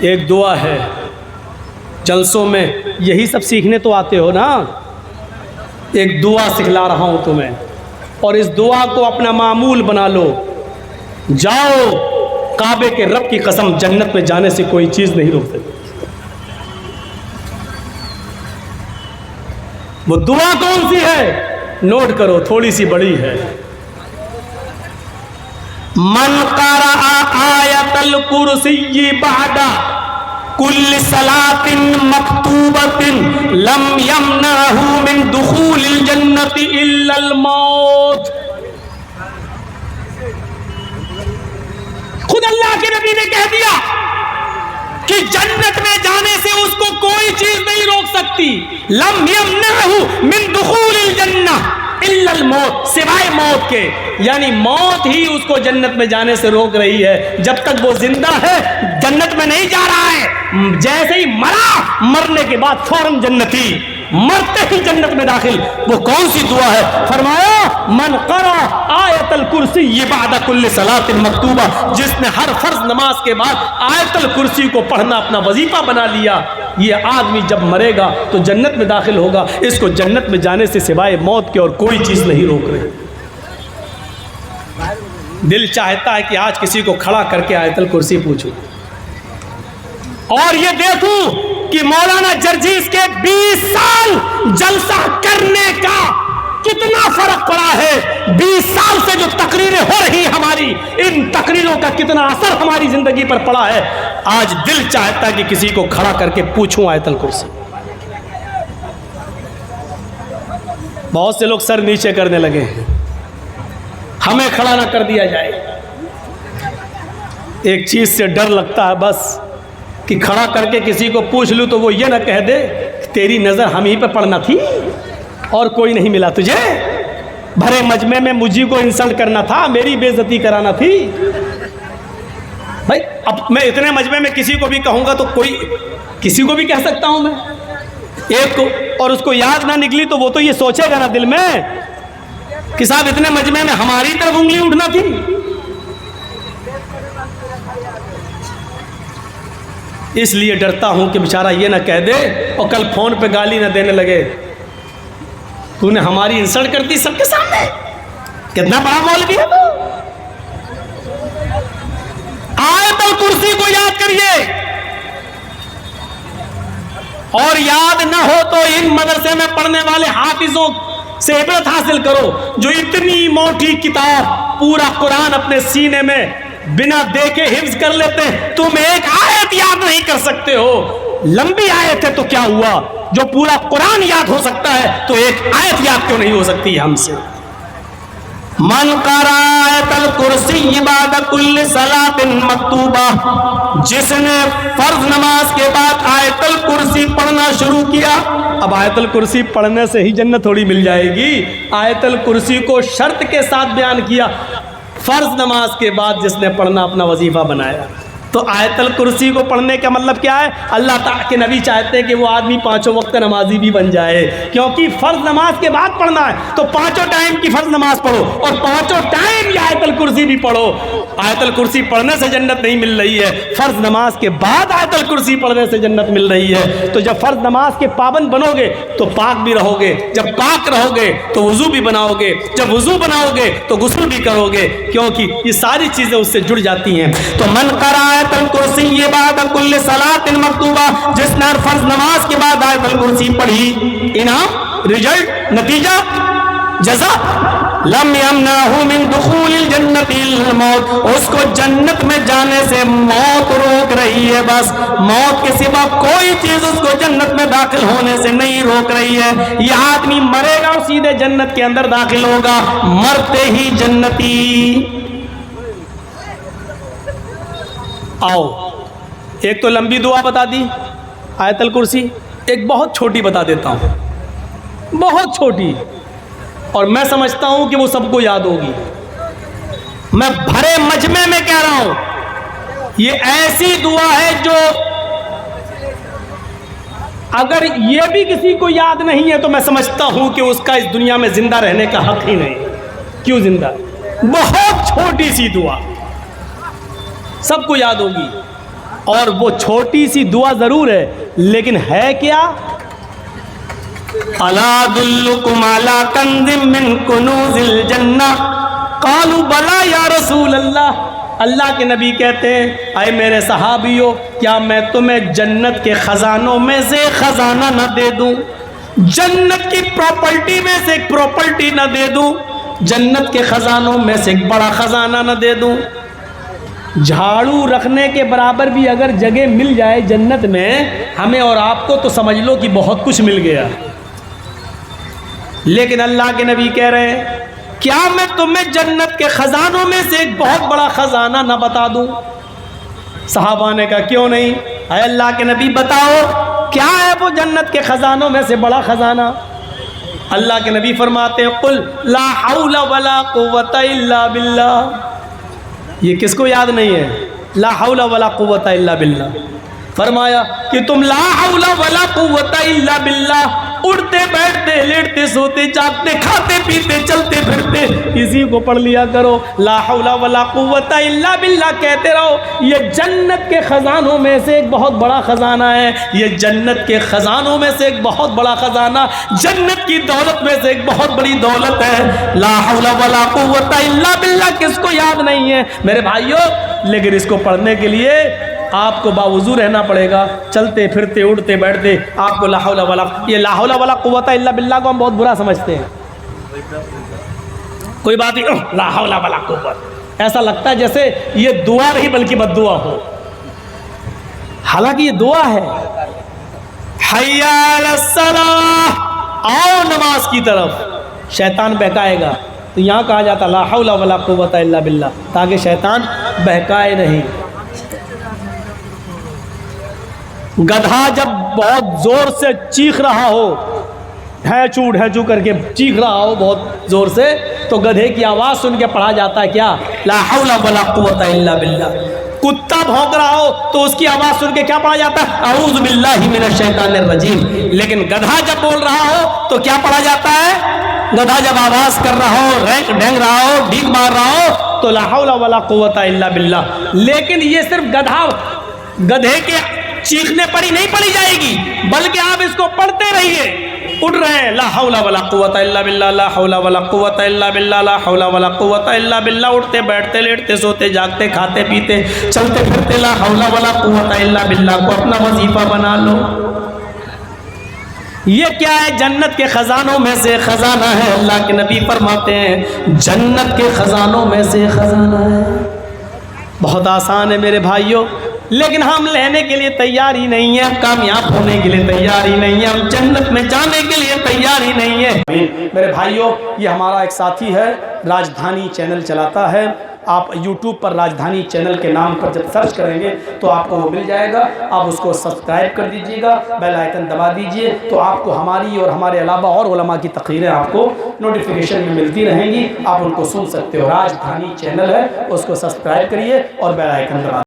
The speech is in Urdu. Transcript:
ایک دعا ہے، جلسوں میں یہی سب سیکھنے تو آتے ہو نا، ایک دعا سکھلا رہا ہوں تمہیں، اور اس دعا کو اپنا معمول بنا لو۔ جاؤ، کعبے کے رب کی قسم، جنت میں جانے سے کوئی چیز نہیں روک سکتی۔ وہ دعا کون سی ہے؟ نوٹ کرو، تھوڑی سی بڑی ہے۔ من قرأ آیت الکرسی بعد کل صلاۃ مکتوبۃ لم یمنعہ من دخول الجنۃ الا الموت۔ خود اللہ کے نبی نے کہہ دیا کہ جنت میں جانے سے اس کو کوئی چیز نہیں روک سکتی۔ لم یمنعہ من دخول الجنہ الا الموت، سوائے موت کے، یعنی موت ہی اس کو جنت میں جانے سے روک رہی ہے۔ جب تک وہ زندہ ہے جنت میں نہیں جا رہا ہے، جیسے ہی مرا، مرنے کے بعد فوراً جنتی، مرتے ہی جنت میں داخل۔ وہ کون سی دعا ہے؟ فرمایا من قرأ آیت الکرسی بعد کل صلاۃ مکتوبہ، جس نے ہر فرض نماز کے بعد آیت الکرسی کو پڑھنا اپنا وظیفہ بنا لیا، یہ آدمی جب مرے گا تو جنت میں داخل ہوگا۔ اس کو جنت میں جانے سے سوائے موت کے اور کوئی چیز نہیں روک رہی۔ دل چاہتا ہے کہ آج کسی کو کھڑا کر کے آیت الکرسی پوچھوں، اور یہ دیکھوں کہ مولانا جرجیس کے 20 سال جلسہ کرنے کا کتنا فرق پڑا ہے۔ 20 سال سے جو تقریریں ہو رہی ہماری، ان تقریروں کا کتنا اثر ہماری زندگی پر پڑا ہے۔ آج دل چاہتا ہے کہ کسی کو کھڑا کر کے پوچھوں آیت الکرسی۔ بہت سے لوگ سر نیچے کرنے لگے ہیں، ہمیں کھڑا نہ کر دیا جائے۔ ایک چیز سے ڈر لگتا ہے بس، کہ کھڑا کر کے کسی کو پوچھ لوں تو وہ یہ نہ کہہ دے تیری نظر ہم ہی پہ پڑنا تھی اور کوئی نہیں ملا تجھے، بھرے مجمع میں مجھے کو انسلٹ کرنا تھا، میری بے عزتی کرانا تھی۔ بھائی اب میں اتنے مجمع میں کسی کو بھی کہوں گا تو کوئی کسی کو بھی کہہ سکتا ہوں میں ایک کو، اور اس کو یاد نہ نکلی تو وہ تو یہ سوچے گا نا دل میں کہ صاحب اتنے مجمع میں ہماری طرف انگلی اٹھنا تھی۔ اس لیے ڈرتا ہوں کہ بیچارہ یہ نہ کہہ دے اور کل فون پہ گالی نہ دینے لگے، تو نے ہماری انسلٹ کر دی سب کے سامنے، کتنا بڑا مولوی ہے تو۔ آیت الکرسی کو یاد کریے، اور یاد نہ ہو تو ان مدرسے میں پڑھنے والے حافظوں سے عبرت حاصل کرو، جو اتنی موٹی کتاب پورا قرآن اپنے سینے میں بنا دیکھے حفظ کر لیتے ہیں، تم ایک آیت یاد نہیں کر سکتے ہو۔ لمبی آیت ہے تو کیا ہوا، جو پورا قرآن یاد ہو سکتا ہے تو ایک آیت یاد کیوں نہیں ہو سکتی ہم سے؟ من قرأ آیت الکرسی بعد کل صلاۃ مکتوبہ، جس نے فرض نماز کے بعد آیت الکرسی پڑھنا شروع کیا۔ اب آیت الکرسی پڑھنے سے ہی جنت تھوڑی مل جائے گی، آیت الکرسی کو شرط کے ساتھ بیان کیا۔ فرض نماز کے بعد جس نے پڑھنا اپنا وظیفہ بنایا، تو آیت الکرسی کو پڑھنے کا مطلب کیا ہے؟ اللہ تعالیٰ کے نبی چاہتے ہیں کہ وہ آدمی پانچوں وقت نمازی بھی بن جائے، کیونکہ فرض نماز کے بعد پڑھنا ہے تو پانچوں ٹائم کی فرض نماز پڑھو اور پانچوں ٹائم یہ آیت الکرسی بھی پڑھو۔ آیت الکرسی پڑھنے سے جنت نہیں مل رہی ہے، فرض نماز کے بعد آیت الکرسی پڑھنے سے جنت مل رہی ہے۔ تو جب فرض نماز کے پابند بنو گے تو پاک بھی رہو گے، جب پاک رہو گے تو وضو بھی بناؤ گے، جب وضو بناؤ گے تو غسل بھی کرو گے، کیونکہ یہ ساری چیزیں اس سے جڑ جاتی ہیں۔ تو من قرأ آیت الکرسی بعد کل صلاۃ مکتوبہ، جس نے ہر فرض نماز کے بعد آیت الکرسی پڑھی، انعام، رزلٹ، نتیجہ، جزا، لم یمنعہ من دخول الجنۃ الا الموت، اس کو جنت میں جانے سے موت روک رہی ہے، بس موت کے سوا کوئی چیز اس کو جنت میں داخل ہونے سے نہیں روک رہی ہے۔ یہ آدمی مرے گا اور سیدھے جنت کے اندر داخل ہوگا، مرتے ہی جنتی۔ آؤ، ایک تو لمبی دعا بتا دی آیت الکرسی، ایک بہت چھوٹی بتا دیتا ہوں، بہت چھوٹی، اور میں سمجھتا ہوں کہ وہ سب کو یاد ہوگی۔ میں بھرے مجمع میں کہہ رہا ہوں، یہ ایسی دعا ہے جو اگر یہ بھی کسی کو یاد نہیں ہے تو میں سمجھتا ہوں کہ اس کا اس دنیا میں زندہ رہنے کا حق ہی نہیں۔ کیوں زندہ؟ بہت چھوٹی سی دعا، سب کو یاد ہوگی۔ اور وہ چھوٹی سی دعا ضرور ہے لیکن ہے کیا؟ الا ادلکم علی کنز من کنوز الجنہ قالوا بلا یا رسول اللہ. اللہ کے نبی کہتے ہیں اے میرے صحابیوں کیا میں تمہیں جنت کے خزانوں میں سے خزانہ نہ دے دوں؟ جنت کی پراپرٹی میں سے ایک پراپرٹی نہ دے دوں؟ جنت کے خزانوں میں سے ایک بڑا خزانہ نہ دے دوں؟ جھاڑو رکھنے کے برابر بھی اگر جگہ مل جائے جنت میں ہمیں اور آپ کو تو سمجھ لو کہ بہت کچھ مل گیا. لیکن اللہ کے نبی کہہ رہے ہیں کیا میں تمہیں جنت کے خزانوں میں سے ایک بہت بڑا خزانہ نہ بتا دوں؟ صحابہ نے کہا کیوں نہیں؟ اے اللہ کے نبی بتاؤ کیا ہے وہ جنت کے خزانوں میں سے بڑا خزانہ؟ اللہ کے نبی فرماتے ہیں قل لا حول ولا قوت الا باللہ. یہ کس کو یاد نہیں ہے لا حول ولا قوت الا باللہ؟ فرمایا کہ تم لا حول ولا قوت الا باللہ اڑتے بیٹھتے لیٹتے سوتے جاگتے کھاتے پیتے چلتے پھرتے اسی کو پڑھ لیا کرو. لا حول ولا قوت الا باللہ کہتے رہو. یہ جنت کے خزانوں میں سے ایک بہت بڑا خزانہ ہے. یہ جنت کے خزانوں میں سے ایک بہت بڑا خزانہ, جنت کی دولت میں سے ایک بہت بڑی دولت ہے. لا حول ولا قوت الا باللہ کس کو یاد نہیں ہے میرے بھائیوں؟ لیکن اس کو پڑھنے کے لیے آپ کو باوضو رہنا پڑے گا. چلتے پھرتے اڑتے بیٹھتے آپ کو لا حول ولا, یہ لا حول ولا قوت الا باللہ کو ہم بہت برا سمجھتے ہیں. کوئی بات نہیں لا حول ولا قوت, ایسا لگتا ہے جیسے یہ دعا نہیں بلکہ بد دعا ہو, حالانکہ یہ دعا ہے. حی علی الصلاۃ, آؤ نماز کی طرف. شیطان بہکائے گا تو یہاں کہا جاتا لا حول ولا قوت الا باللہ تاکہ شیطان بہکائے نہیں. گدھا جب بہت زور سے چیخ رہا ہو, ڈھیچو کر کے چیخ رہا ہو بہت زور سے, تو گدھے کی آواز سن کے پڑھا جاتا ہے کیا؟ لا حول ولا قوت الا باللہ. کتا بھونک رہا ہو تو اس کی آواز سن کے کیا پڑھا جاتا ہے؟ اعوذ باللہ من الشیطان الرجیم. لیکن گدھا جب بول رہا ہو تو کیا پڑھا جاتا ہے؟ گدھا جب آواز کر رہا ہو, ڈھینگ رہا ہو, ڈھیک مار رہا ہو تو لا حول ولا قوت الا باللہ. لیکن یہ صرف گدھے کے چیخنے پر ہی نہیں پڑھی جائے گی بلکہ آپ اس کو پڑھتے رہیے. اٹھ رہے ہیں لا حول ولا قوت الا باللہ, لا حول ولا قوت الا باللہ, لا حول ولا قوت الا باللہ. اٹھتے بیٹھتے لیٹتے سوتے جاگتے کھاتے پیتے چلتے پھرتے لا حول ولا قوت الا باللہ کو اپنا وظیفہ بنا لو. یہ کیا ہے؟ جنت کے خزانوں میں سے خزانہ ہے. اللہ کے نبی فرماتے ہیں جنت کے خزانوں میں سے خزانہ ہے. بہت آسان ہے میرے بھائیوں, لیکن ہم لینے کے لیے تیار ہی نہیں ہیں, کامیاب ہونے کے لیے تیار ہی نہیں ہیں, ہم جنت میں جانے کے لیے تیار ہی نہیں ہیں. میرے بھائیوں یہ ہمارا ایک ساتھی ہے, راجدھانی چینل چلاتا ہے. آپ یوٹیوب پر راجدھانی چینل کے نام پر جب سرچ کریں گے تو آپ کو وہ مل جائے گا. آپ اس کو سبسکرائب کر دیجئے گا, بیل آئیکن دبا دیجئے تو آپ کو ہماری اور ہمارے علاوہ اور علماء کی تقریریں آپ کو نوٹیفیکیشن میں ملتی رہیں گی. آپ ان کو سن سکتے ہو. راجدھانی چینل ہے, اس کو سبسکرائب کریے اور بیل آئیکن دبا